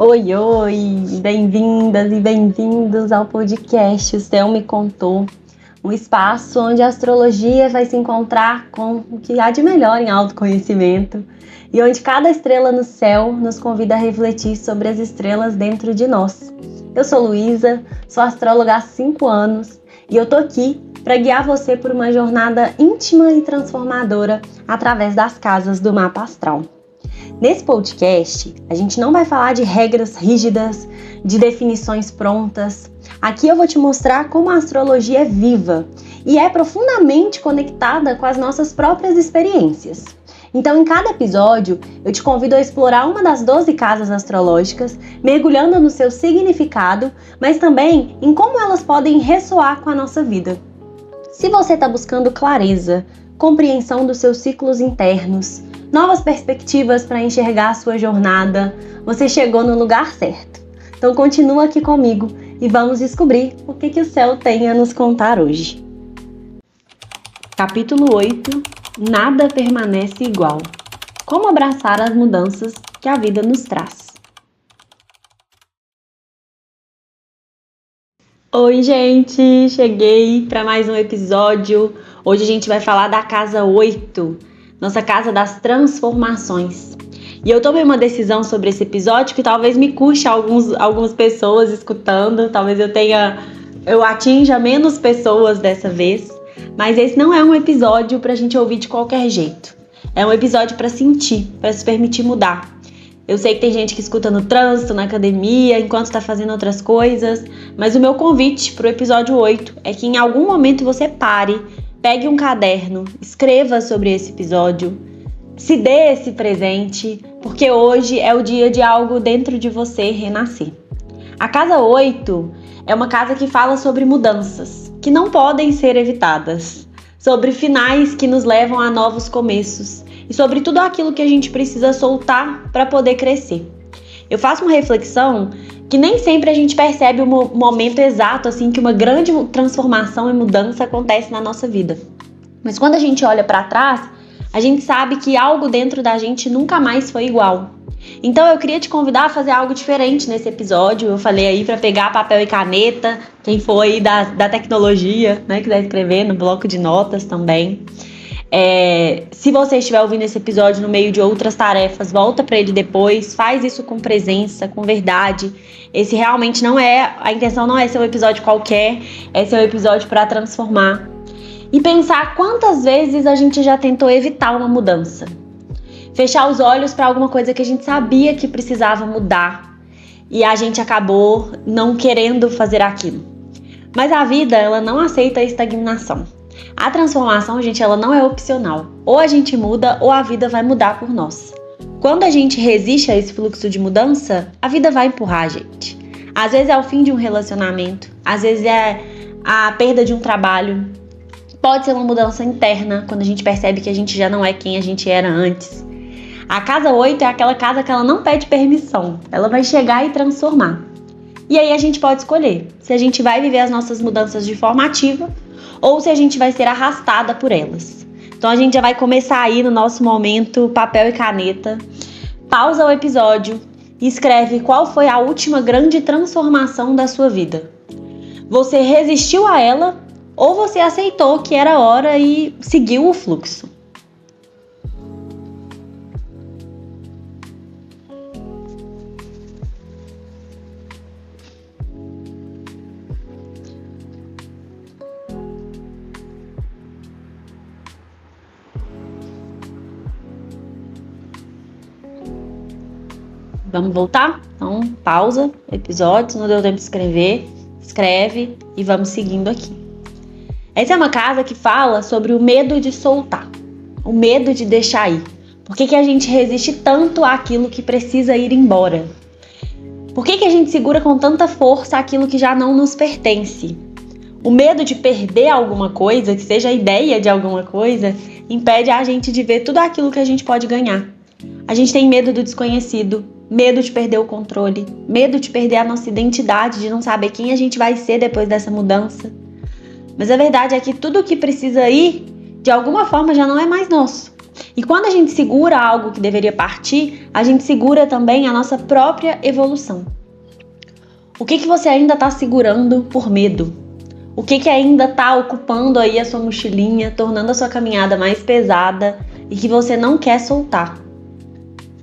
Oi, oi! Bem-vindas e bem-vindos ao podcast O Céu Me Contou, um espaço onde a astrologia vai se encontrar com o que há de melhor em autoconhecimento e onde cada estrela no céu nos convida a refletir sobre as estrelas dentro de nós. Eu sou Luísa, sou astróloga há 5 anos e eu tô aqui para guiar você por uma jornada íntima e transformadora através das casas do mapa astral. Nesse podcast, a gente não vai falar de regras rígidas, de definições prontas. Aqui eu vou te mostrar como a astrologia é viva e é profundamente conectada com as nossas próprias experiências. Então, em cada episódio, eu te convido a explorar uma das 12 casas astrológicas, mergulhando no seu significado, mas também em como elas podem ressoar com a nossa vida. Se você está buscando clareza, compreensão dos seus ciclos internos, novas perspectivas para enxergar a sua jornada, você chegou no lugar certo. Então continua aqui comigo e vamos descobrir o que o céu tem a nos contar hoje. Capítulo 8. Nada permanece igual. Como abraçar as mudanças que a vida nos traz. Oi, gente! Cheguei para mais um episódio. Hoje a gente vai falar da casa 8. Nossa casa das transformações. E eu tomei uma decisão sobre esse episódio que talvez me custe algumas pessoas escutando, talvez eu atinja menos pessoas dessa vez, mas esse não é um episódio pra gente ouvir de qualquer jeito. É um episódio pra sentir, pra se permitir mudar. Eu sei que tem gente que escuta no trânsito, na academia, enquanto tá fazendo outras coisas, mas o meu convite pro episódio 8 é que em algum momento você pare, pegue um caderno, escreva sobre esse episódio, se dê esse presente, porque hoje é o dia de algo dentro de você renascer. A casa 8 é uma casa que fala sobre mudanças, que não podem ser evitadas, sobre finais que nos levam a novos começos e sobre tudo aquilo que a gente precisa soltar para poder crescer. Eu faço uma reflexão que nem sempre a gente percebe o momento exato assim que uma grande transformação e mudança acontece na nossa vida. Mas quando a gente olha para trás, a gente sabe que algo dentro da gente nunca mais foi igual. Então eu queria te convidar a fazer algo diferente nesse episódio. Eu falei aí para pegar papel e caneta, quem for aí da tecnologia, né, quiser escrever no bloco de notas também. Se você estiver ouvindo esse episódio no meio de outras tarefas, volta para ele depois, faz isso com presença, com verdade. Esse realmente a intenção não é ser um episódio qualquer, é ser um episódio para transformar. E pensar quantas vezes a gente já tentou evitar uma mudança. Fechar os olhos para alguma coisa que a gente sabia que precisava mudar e a gente acabou não querendo fazer aquilo. Mas a vida, ela não aceita a estagnação. A transformação, gente, ela não é opcional. Ou a gente muda ou a vida vai mudar por nós. Quando a gente resiste a esse fluxo de mudança, a vida vai empurrar a gente. Às vezes é o fim de um relacionamento, às vezes é a perda de um trabalho. Pode ser uma mudança interna, quando a gente percebe que a gente já não é quem a gente era antes. A casa 8 é aquela casa que ela não pede permissão, ela vai chegar e transformar. E aí a gente pode escolher se a gente vai viver as nossas mudanças de forma ativa ou se a gente vai ser arrastada por elas. Então a gente já vai começar aí no nosso momento papel e caneta. Pausa o episódio e escreve qual foi a última grande transformação da sua vida. Você resistiu a ela ou você aceitou que era hora e seguiu o fluxo? Vamos voltar? Então, pausa o episódio, se não deu tempo de escrever, escreve e vamos seguindo aqui. Essa é uma casa que fala sobre o medo de soltar, o medo de deixar ir. Por que a gente resiste tanto àquilo que precisa ir embora? Por que a gente segura com tanta força aquilo que já não nos pertence? O medo de perder alguma coisa, que seja a ideia de alguma coisa, impede a gente de ver tudo aquilo que a gente pode ganhar. A gente tem medo do desconhecido, medo de perder o controle, medo de perder a nossa identidade, de não saber quem a gente vai ser depois dessa mudança. Mas a verdade é que tudo o que precisa ir, de alguma forma, já não é mais nosso. E quando a gente segura algo que deveria partir, a gente segura também a nossa própria evolução. O que você ainda está segurando por medo? O que ainda está ocupando aí a sua mochilinha, tornando a sua caminhada mais pesada e que você não quer soltar?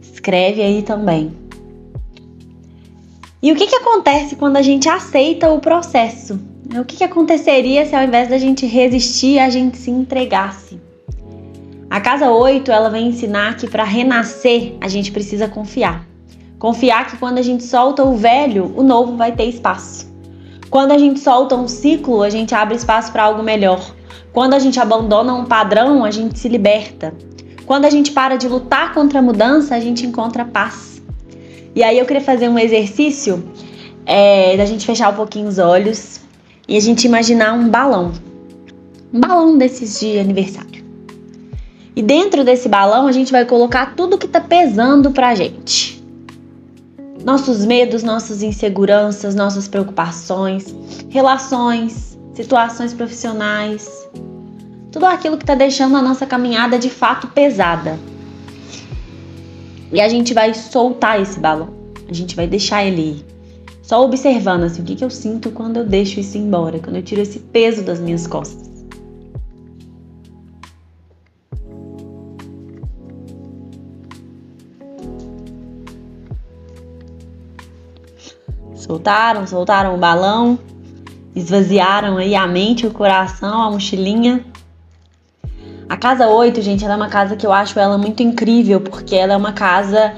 Escreve aí também. E o que acontece quando a gente aceita o processo? O que aconteceria se ao invés da gente resistir, a gente se entregasse? A casa 8, ela vem ensinar que para renascer, a gente precisa confiar. Confiar que quando a gente solta o velho, o novo vai ter espaço. Quando a gente solta um ciclo, a gente abre espaço para algo melhor. Quando a gente abandona um padrão, a gente se liberta. Quando a gente para de lutar contra a mudança, a gente encontra paz. E aí eu queria fazer um exercício da gente fechar um pouquinho os olhos e a gente imaginar um balão. Um balão desses de aniversário. E dentro desse balão a gente vai colocar tudo que tá pesando pra gente. Nossos medos, nossas inseguranças, nossas preocupações, relações, situações profissionais. Tudo aquilo que tá deixando a nossa caminhada de fato pesada. E a gente vai soltar esse balão. A gente vai deixar ele ir. Só observando assim, o que eu sinto quando eu deixo isso embora, quando eu tiro esse peso das minhas costas. Soltaram o balão, esvaziaram aí a mente, o coração, a mochilinha. A casa 8, gente, ela é uma casa que eu acho ela muito incrível, porque ela é uma casa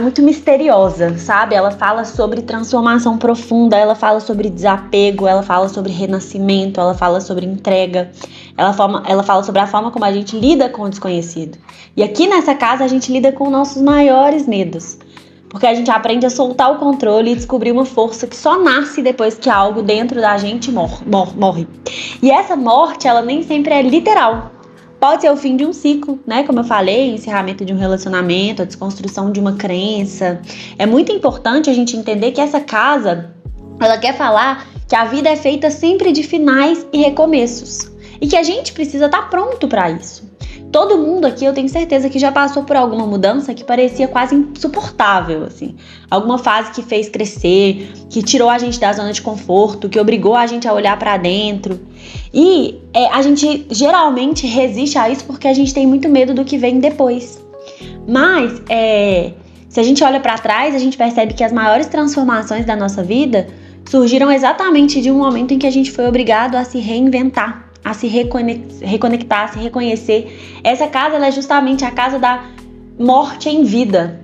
muito misteriosa, sabe? Ela fala sobre transformação profunda, ela fala sobre desapego, ela fala sobre renascimento, ela fala sobre entrega, ela fala sobre a forma como a gente lida com o desconhecido. E aqui nessa casa a gente lida com nossos maiores medos. Porque a gente aprende a soltar o controle e descobrir uma força que só nasce depois que algo dentro da gente morre. E essa morte, ela nem sempre é literal. Pode ser o fim de um ciclo, né? Como eu falei, encerramento de um relacionamento, a desconstrução de uma crença. É muito importante a gente entender que essa casa, ela quer falar que a vida é feita sempre de finais e recomeços. E que a gente precisa estar pronto para isso. Todo mundo aqui, eu tenho certeza que já passou por alguma mudança que parecia quase insuportável, assim. Alguma fase que fez crescer, que tirou a gente da zona de conforto, que obrigou a gente a olhar pra dentro. E a gente geralmente resiste a isso porque a gente tem muito medo do que vem depois. Mas, se a gente olha pra trás, a gente percebe que as maiores transformações da nossa vida surgiram exatamente de um momento em que a gente foi obrigado a se reinventar, a se reconectar, a se reconhecer. Essa casa, ela é justamente a casa da morte em vida.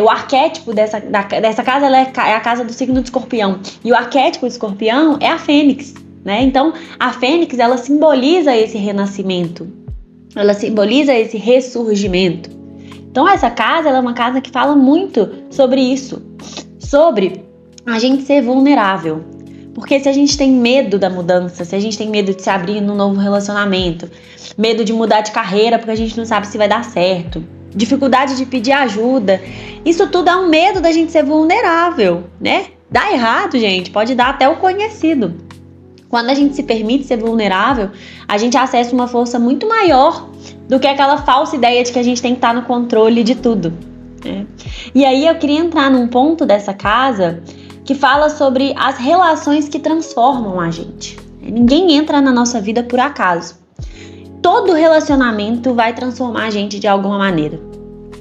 O arquétipo dessa casa, ela é a casa do signo de Escorpião. E o arquétipo de Escorpião é a Fênix, né? Então, a Fênix, ela simboliza esse renascimento. Ela simboliza esse ressurgimento. Então, essa casa, ela é uma casa que fala muito sobre isso. Sobre a gente ser vulnerável. Porque se a gente tem medo da mudança, se a gente tem medo de se abrir num novo relacionamento, medo de mudar de carreira porque a gente não sabe se vai dar certo, dificuldade de pedir ajuda, isso tudo é um medo da gente ser vulnerável, né? Dá errado, gente, pode dar até o conhecido. Quando a gente se permite ser vulnerável, a gente acessa uma força muito maior do que aquela falsa ideia de que a gente tem que estar no controle de tudo, né? E aí eu queria entrar num ponto dessa casa que fala sobre as relações que transformam a gente. Ninguém entra na nossa vida por acaso. Todo relacionamento vai transformar a gente de alguma maneira.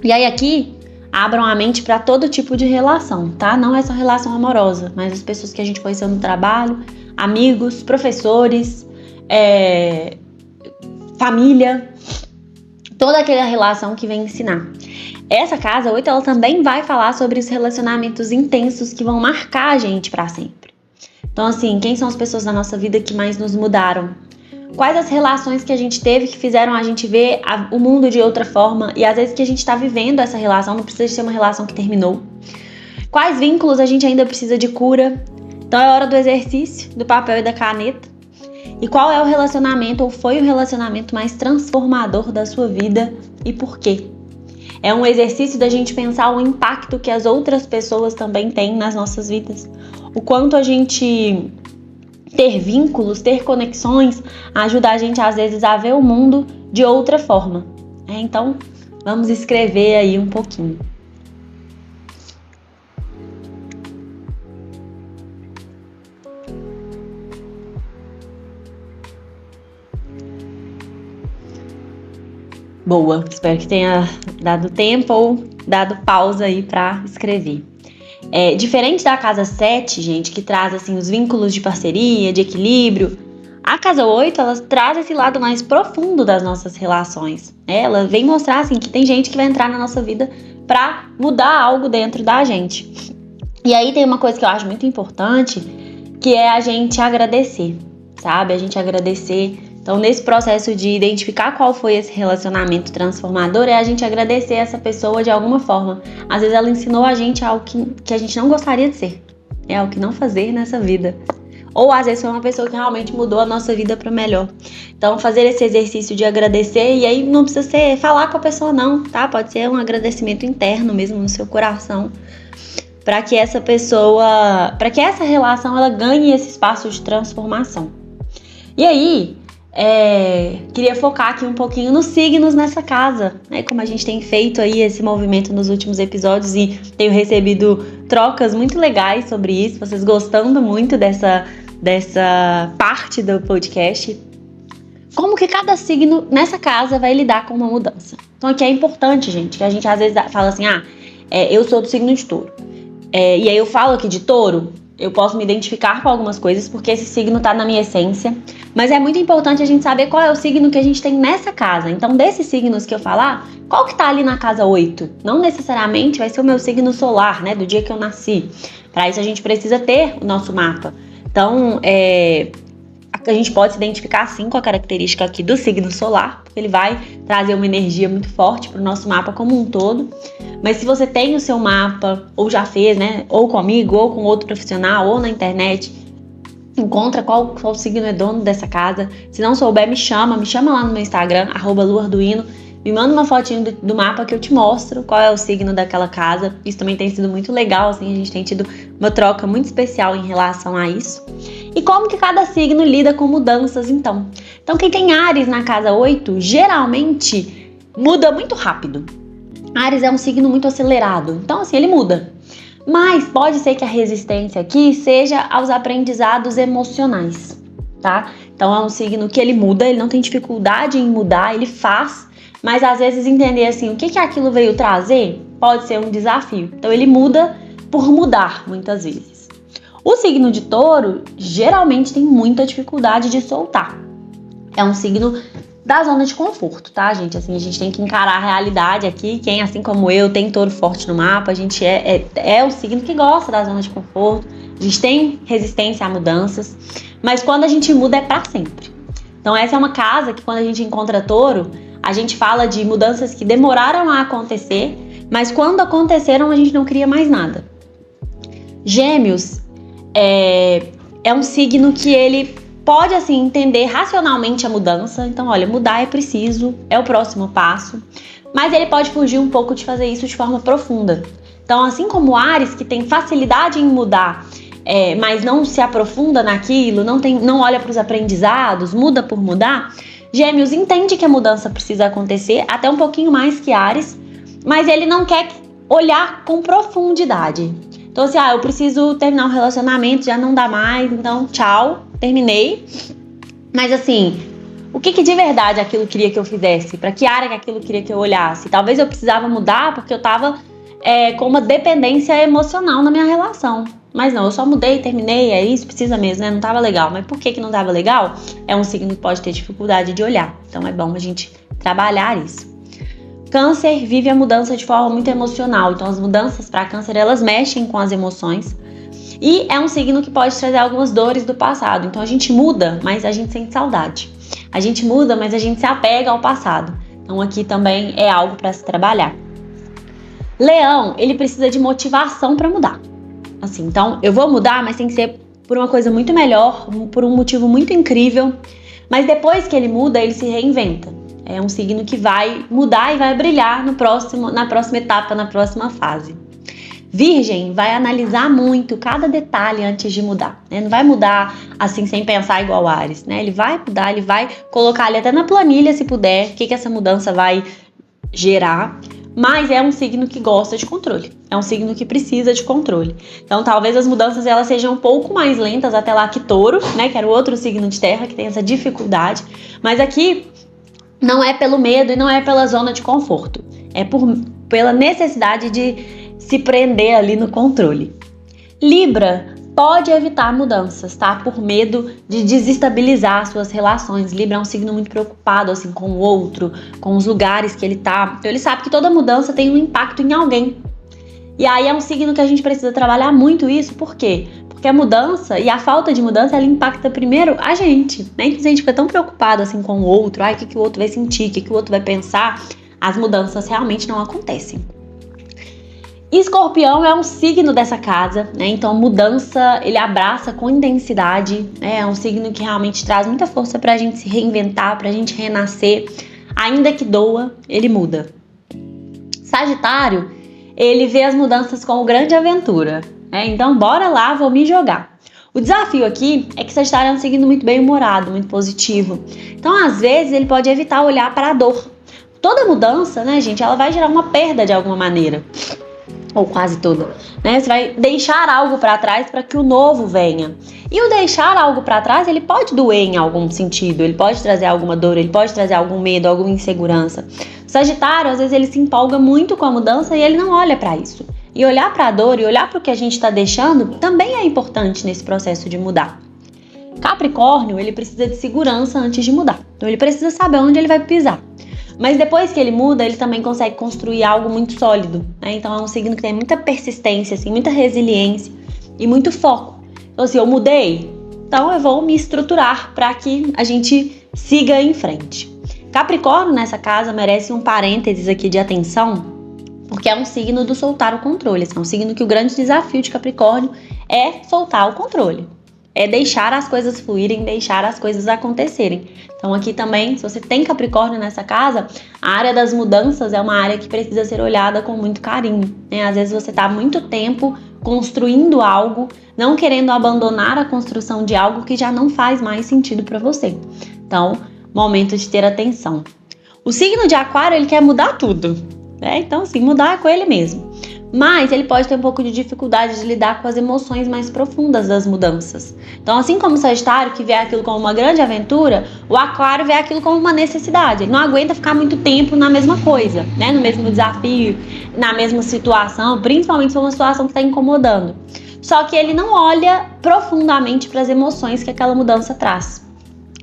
E aí aqui, abram a mente para todo tipo de relação, tá? Não é só relação amorosa, mas as pessoas que a gente conheceu no trabalho, amigos, professores, família, toda aquela relação que vem ensinar. Essa casa 8, ela também vai falar sobre os relacionamentos intensos que vão marcar a gente para sempre. Então, assim, quem são as pessoas da nossa vida que mais nos mudaram? Quais as relações que a gente teve que fizeram a gente ver o mundo de outra forma? E às vezes que a gente está vivendo essa relação, não precisa ser uma relação que terminou. Quais vínculos a gente ainda precisa de cura? Então é hora do exercício, do papel e da caneta. E qual é o relacionamento ou foi o relacionamento mais transformador da sua vida e por quê? É um exercício da gente pensar o impacto que as outras pessoas também têm nas nossas vidas. O quanto a gente ter vínculos, ter conexões, ajuda a gente às vezes a ver o mundo de outra forma. Então, vamos escrever aí um pouquinho. Boa, espero que tenha dado tempo ou dado pausa aí para escrever. Diferente da casa 7, gente, que traz assim os vínculos de parceria, de equilíbrio, a casa 8, ela traz esse lado mais profundo das nossas relações. Ela vem mostrar assim que tem gente que vai entrar na nossa vida para mudar algo dentro da gente. E aí tem uma coisa que eu acho muito importante, que é a gente agradecer, sabe? A gente agradecer. Então, nesse processo de identificar qual foi esse relacionamento transformador, é a gente agradecer essa pessoa de alguma forma. Às vezes ela ensinou a gente algo que a gente não gostaria de ser. É o que não fazer nessa vida. Ou às vezes foi uma pessoa que realmente mudou a nossa vida para melhor. Então, fazer esse exercício de agradecer, e aí não precisa ser falar com a pessoa não, tá? Pode ser um agradecimento interno mesmo no seu coração, para que essa pessoa, para que essa relação ela ganhe esse espaço de transformação. E aí, queria focar aqui um pouquinho nos signos nessa casa, né? Como a gente tem feito aí esse movimento nos últimos episódios e tenho recebido trocas muito legais sobre isso, vocês gostando muito dessa parte do podcast. Como que cada signo nessa casa vai lidar com uma mudança? Então aqui é importante, gente, que a gente às vezes fala assim, eu sou do signo de touro. E aí eu falo aqui de touro, eu posso me identificar com algumas coisas porque esse signo tá na minha essência, mas é muito importante a gente saber qual é o signo que a gente tem nessa casa. Então, desses signos que eu falar, qual que tá ali na casa 8? Não necessariamente vai ser o meu signo solar, né, do dia que eu nasci. Para isso a gente precisa ter o nosso mapa. Então, a gente pode se identificar sim com a característica aqui do signo solar, porque ele vai trazer uma energia muito forte para o nosso mapa como um todo. Mas se você tem o seu mapa, ou já fez, né, ou comigo, ou com outro profissional, ou na internet, encontra qual signo é dono dessa casa. Se não souber, me chama lá no meu Instagram, @luarduino. Me manda uma fotinho do mapa que eu te mostro qual é o signo daquela casa. Isso também tem sido muito legal, assim, a gente tem tido uma troca muito especial em relação a isso. E como que cada signo lida com mudanças, então? Então, quem tem Áries na casa 8, geralmente muda muito rápido. Áries é um signo muito acelerado, então assim, ele muda. Mas pode ser que a resistência aqui seja aos aprendizados emocionais, tá? Então é um signo que ele muda, ele não tem dificuldade em mudar, ele faz, mas às vezes entender assim, o que aquilo veio trazer pode ser um desafio. Então ele muda por mudar, muitas vezes. O signo de touro geralmente tem muita dificuldade de soltar. É um signo da zona de conforto, tá, gente? Assim, a gente tem que encarar a realidade aqui. Quem, assim como eu, tem touro forte no mapa, a gente é o signo que gosta da zona de conforto. A gente tem resistência a mudanças, mas quando a gente muda é pra sempre. Então essa é uma casa que quando a gente encontra touro, a gente fala de mudanças que demoraram a acontecer, mas quando aconteceram a gente não cria mais nada. Gêmeos é um signo que ele pode, assim, entender racionalmente a mudança. Então, olha, mudar é preciso, é o próximo passo. Mas ele pode fugir um pouco de fazer isso de forma profunda. Então, assim como Áries, que tem facilidade em mudar, mas não se aprofunda naquilo, não olha para os aprendizados, muda por mudar, Gêmeos entende que a mudança precisa acontecer, até um pouquinho mais que Áries, mas ele não quer olhar com profundidade. Então, assim, eu preciso terminar um relacionamento, já não dá mais, então tchau, terminei. Mas assim, o que de verdade aquilo queria que eu fizesse? Para que área que aquilo queria que eu olhasse? Talvez eu precisava mudar porque eu tava com uma dependência emocional na minha relação. Mas não, eu só mudei, terminei, é isso, precisa mesmo, né? Não tava legal. Mas por que não tava legal? É um signo que pode ter dificuldade de olhar. Então é bom a gente trabalhar isso. Câncer vive a mudança de forma muito emocional. Então as mudanças para Câncer, elas mexem com as emoções. E é um signo que pode trazer algumas dores do passado. Então a gente muda, mas a gente sente saudade. A gente muda, mas a gente se apega ao passado. Então aqui também é algo para se trabalhar. Leão, ele precisa de motivação para mudar. Assim, então eu vou mudar, mas tem que ser por uma coisa muito melhor, por um motivo muito incrível. Mas depois que ele muda, ele se reinventa. É um signo que vai mudar e vai brilhar na próxima etapa, na próxima fase. Virgem vai analisar muito cada detalhe antes de mudar, né? Não vai mudar assim sem pensar igual Áries, né? Ele vai mudar, ele vai colocar ali até na planilha, se puder, o que essa mudança vai gerar, mas é um signo que gosta de controle, é um signo que precisa de controle. Então talvez as mudanças elas sejam um pouco mais lentas até lá que Touro, né, que era o outro signo de terra que tem essa dificuldade, mas aqui não é pelo medo e não é pela zona de conforto, é pela necessidade de se prender ali no controle. Libra pode evitar mudanças, tá? Por medo de desestabilizar suas relações. Libra é um signo muito preocupado assim com o outro, com os lugares que ele tá. Então ele sabe que toda mudança tem um impacto em alguém. E aí é um signo que a gente precisa trabalhar muito isso. Por quê? Porque a mudança e a falta de mudança, ela impacta primeiro a gente, né? Então, se a gente fica tão preocupado assim com o outro, o que o outro vai sentir, o que o outro vai pensar, as mudanças realmente não acontecem. Escorpião é um signo dessa casa, né? Então mudança ele abraça com intensidade, né? É um signo que realmente traz muita força pra gente se reinventar, pra gente renascer, ainda que doa, ele muda. Sagitário, ele vê as mudanças como grande aventura, né? Então bora lá, vou me jogar. O desafio aqui é que Sagitário é um signo muito bem-humorado, muito positivo. Então às vezes ele pode evitar olhar para a dor. Toda mudança, né, gente, ela vai gerar uma perda de alguma maneira. Ou quase toda, né? Você vai deixar algo para trás para que o novo venha. E o deixar algo para trás, ele pode doer em algum sentido, ele pode trazer alguma dor, ele pode trazer algum medo, alguma insegurança. O Sagitário, às vezes, ele se empolga muito com a mudança e ele não olha para isso. E olhar para a dor e olhar para o que a gente está deixando também é importante nesse processo de mudar. Capricórnio, ele precisa de segurança antes de mudar. Então, ele precisa saber onde ele vai pisar. Mas depois que ele muda, ele também consegue construir algo muito sólido, né? Então é um signo que tem muita persistência, assim, muita resiliência e muito foco. Então assim, eu mudei, então eu vou me estruturar para que a gente siga em frente. Capricórnio nessa casa merece um parênteses aqui de atenção, porque é um signo do soltar o controle. É um signo que o grande desafio de Capricórnio é soltar o controle. É deixar as coisas fluírem, deixar as coisas acontecerem. Então aqui também, se você tem Capricórnio nessa casa, a área das mudanças é uma área que precisa ser olhada com muito carinho, né? Às vezes você está há muito tempo construindo algo, não querendo abandonar a construção de algo que já não faz mais sentido para você. Então, momento de ter atenção. O signo de Aquário, ele quer mudar tudo, né? Então, assim, mudar com ele mesmo. Mas ele pode ter um pouco de dificuldade de lidar com as emoções mais profundas das mudanças. Então, assim como o Sagitário, que vê aquilo como uma grande aventura, o Aquário vê aquilo como uma necessidade. Ele não aguenta ficar muito tempo na mesma coisa, né? No mesmo desafio, na mesma situação, principalmente se for uma situação que está incomodando. Só que ele não olha profundamente para as emoções que aquela mudança traz,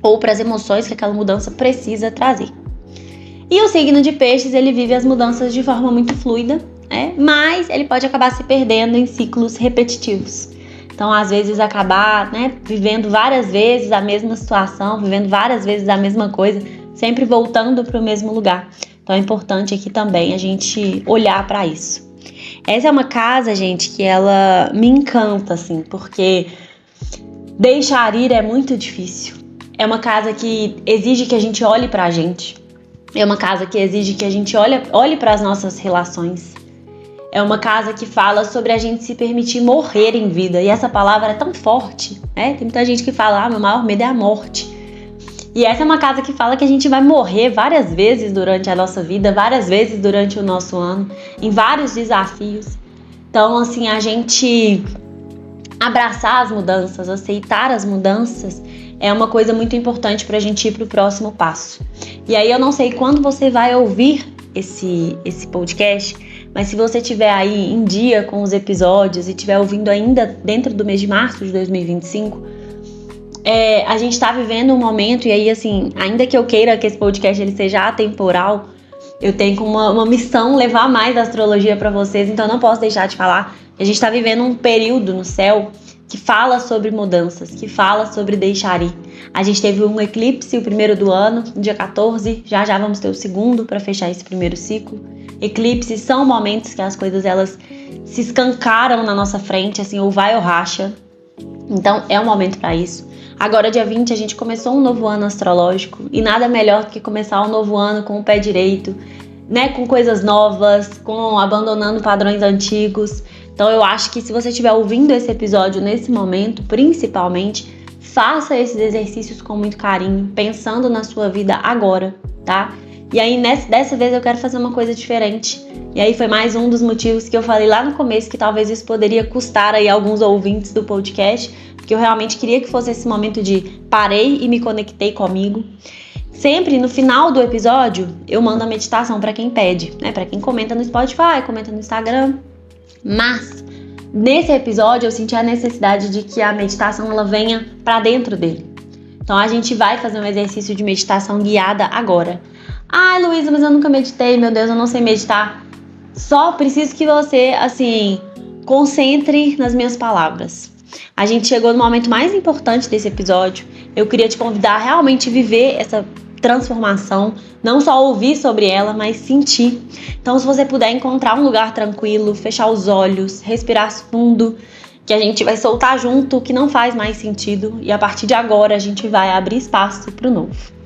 ou para as emoções que aquela mudança precisa trazer. E o signo de Peixes, ele vive as mudanças de forma muito fluida, mas ele pode acabar se perdendo em ciclos repetitivos. Então, às vezes, acabar vivendo várias vezes a mesma situação, vivendo várias vezes a mesma coisa, sempre voltando para o mesmo lugar. Então, é importante aqui também a gente olhar para isso. Essa é uma casa, gente, que ela me encanta, assim, porque deixar ir é muito difícil. É uma casa que exige que a gente olhe para a gente. É uma casa que exige que a gente olhe para as nossas relações. É uma casa que fala sobre a gente se permitir morrer em vida. E essa palavra é tão forte, né? Tem muita gente que fala, meu maior medo é a morte. E essa é uma casa que fala que a gente vai morrer várias vezes durante a nossa vida, várias vezes durante o nosso ano, em vários desafios. Então, assim, a gente abraçar as mudanças, aceitar as mudanças, é uma coisa muito importante para a gente ir para o próximo passo. E aí eu não sei quando você vai ouvir esse podcast, mas se você estiver aí em dia com os episódios e estiver ouvindo ainda dentro do mês de março de 2025, a gente está vivendo um momento, e aí assim, ainda que eu queira que esse podcast ele seja atemporal, eu tenho como uma missão levar mais a astrologia para vocês, então eu não posso deixar de falar que a gente está vivendo um período no céu que fala sobre mudanças, que fala sobre deixar ir. A gente teve um eclipse, o primeiro do ano, dia 14, já vamos ter o segundo para fechar esse primeiro ciclo. Eclipses são momentos que as coisas elas se escancaram na nossa frente, assim, ou vai ou racha. Então é um momento para isso. Agora, dia 20, a gente começou um novo ano astrológico e nada melhor do que começar um novo ano com o pé direito, né, com coisas novas, com abandonando padrões antigos. Então eu acho que se você estiver ouvindo esse episódio nesse momento, principalmente, faça esses exercícios com muito carinho, pensando na sua vida agora, tá? E aí, dessa vez, eu quero fazer uma coisa diferente. E aí foi mais um dos motivos que eu falei lá no começo, que talvez isso poderia custar aí alguns ouvintes do podcast, porque eu realmente queria que fosse esse momento de parei e me conectei comigo. Sempre no final do episódio, eu mando a meditação para quem pede, né? Para quem comenta no Spotify, comenta no Instagram. Mas nesse episódio eu senti a necessidade de que a meditação ela venha para dentro dele. Então a gente vai fazer um exercício de meditação guiada agora. Ai, Luísa, mas eu nunca meditei, meu Deus, eu não sei meditar. Só preciso que você, concentre nas minhas palavras. A gente chegou no momento mais importante desse episódio. Eu queria te convidar a realmente viver essa transformação, não só ouvir sobre ela, mas sentir. Então, se você puder encontrar um lugar tranquilo, fechar os olhos, respirar fundo, que a gente vai soltar junto o que não faz mais sentido e a partir de agora a gente vai abrir espaço para o novo.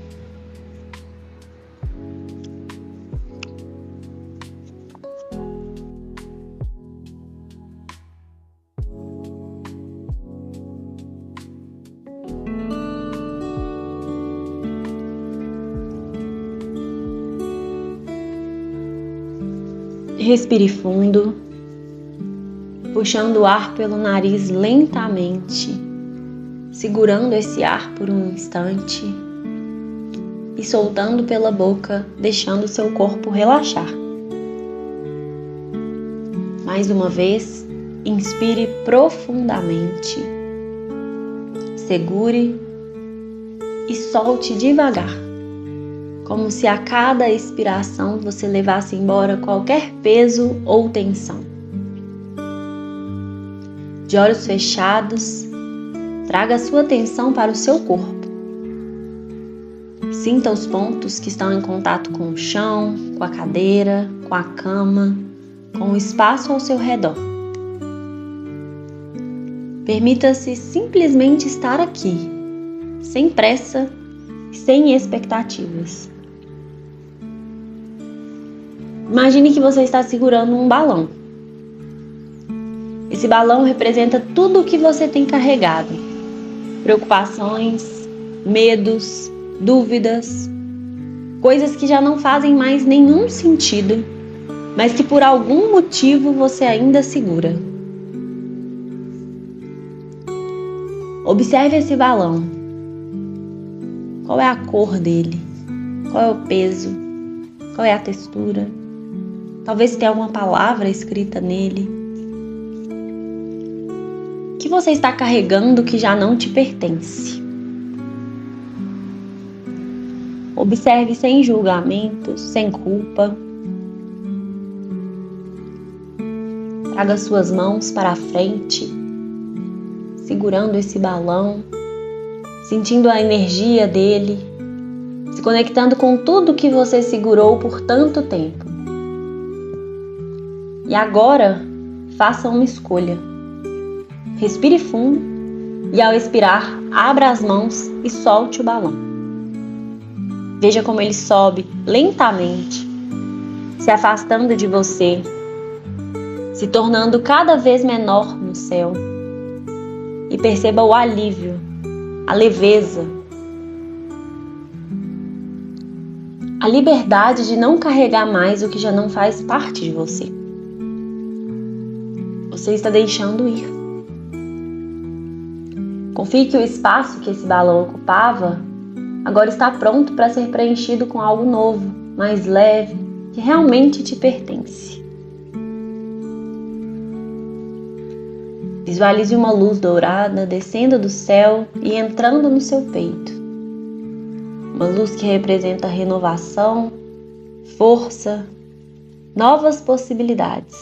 Respire fundo, puxando o ar pelo nariz lentamente, segurando esse ar por um instante e soltando pela boca, deixando o seu corpo relaxar. Mais uma vez, inspire profundamente, segure e solte devagar. Como se a cada expiração você levasse embora qualquer peso ou tensão. De olhos fechados, traga a sua atenção para o seu corpo. Sinta os pontos que estão em contato com o chão, com a cadeira, com a cama, com o espaço ao seu redor. Permita-se simplesmente estar aqui, sem pressa e sem expectativas. Imagine que você está segurando um balão. Esse balão representa tudo o que você tem carregado. Preocupações, medos, dúvidas, coisas que já não fazem mais nenhum sentido, mas que por algum motivo você ainda segura. Observe esse balão. Qual é a cor dele? Qual é o peso? Qual é a textura? Talvez tenha alguma palavra escrita nele. O que você está carregando que já não te pertence? Observe sem julgamentos, sem culpa. Traga suas mãos para a frente, segurando esse balão, sentindo a energia dele, se conectando com tudo que você segurou por tanto tempo. E agora, faça uma escolha. Respire fundo e ao expirar, abra as mãos e solte o balão. Veja como ele sobe lentamente, se afastando de você, se tornando cada vez menor no céu. E perceba o alívio, a leveza, a liberdade de não carregar mais o que já não faz parte de você. Você está deixando ir. Confie que o espaço que esse balão ocupava agora está pronto para ser preenchido com algo novo, mais leve, que realmente te pertence. Visualize uma luz dourada descendo do céu e entrando no seu peito. Uma luz que representa renovação, força, novas possibilidades.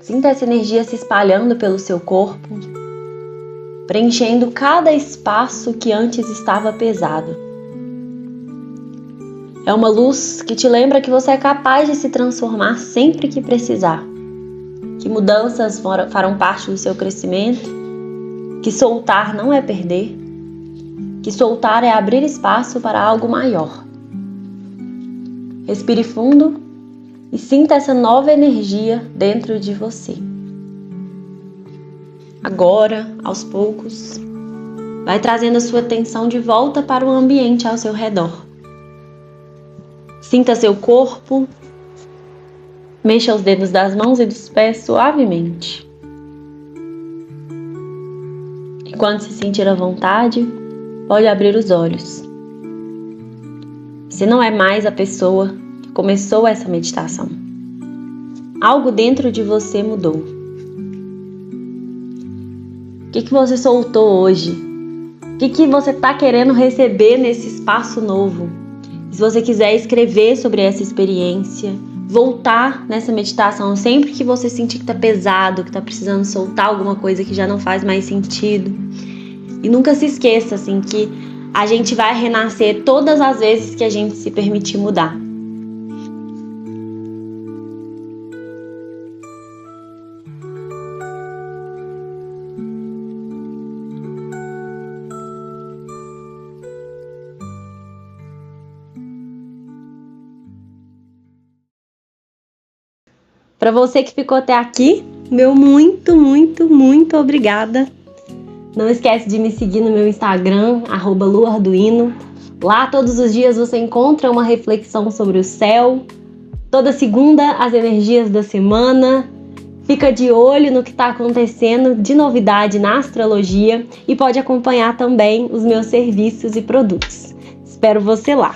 Sinta essa energia se espalhando pelo seu corpo, preenchendo cada espaço que antes estava pesado. É uma luz que te lembra que você é capaz de se transformar sempre que precisar, que mudanças farão parte do seu crescimento, que soltar não é perder, que soltar é abrir espaço para algo maior. Respire fundo e sinta essa nova energia dentro de você. agora, aos poucos, vai trazendo a sua atenção de volta para o ambiente ao seu redor. Sinta seu corpo, mexa os dedos das mãos e dos pés suavemente. E quando se sentir à vontade, pode abrir os olhos. Você não é mais a pessoa que começou essa meditação. Algo dentro de você mudou. O que você soltou hoje? O que você está querendo receber nesse espaço novo? Se você quiser escrever sobre essa experiência, voltar nessa meditação sempre que você sentir que está pesado, que está precisando soltar alguma coisa que já não faz mais sentido. E nunca se esqueça, assim, que a gente vai renascer todas as vezes que a gente se permitir mudar. Para você que ficou até aqui, meu muito, muito, muito obrigada. Não esquece de me seguir no meu Instagram, @luarduino. Lá todos os dias você encontra uma reflexão sobre o céu. Toda segunda, as energias da semana. Fica de olho no que está acontecendo de novidade na astrologia e pode acompanhar também os meus serviços e produtos. Espero você lá.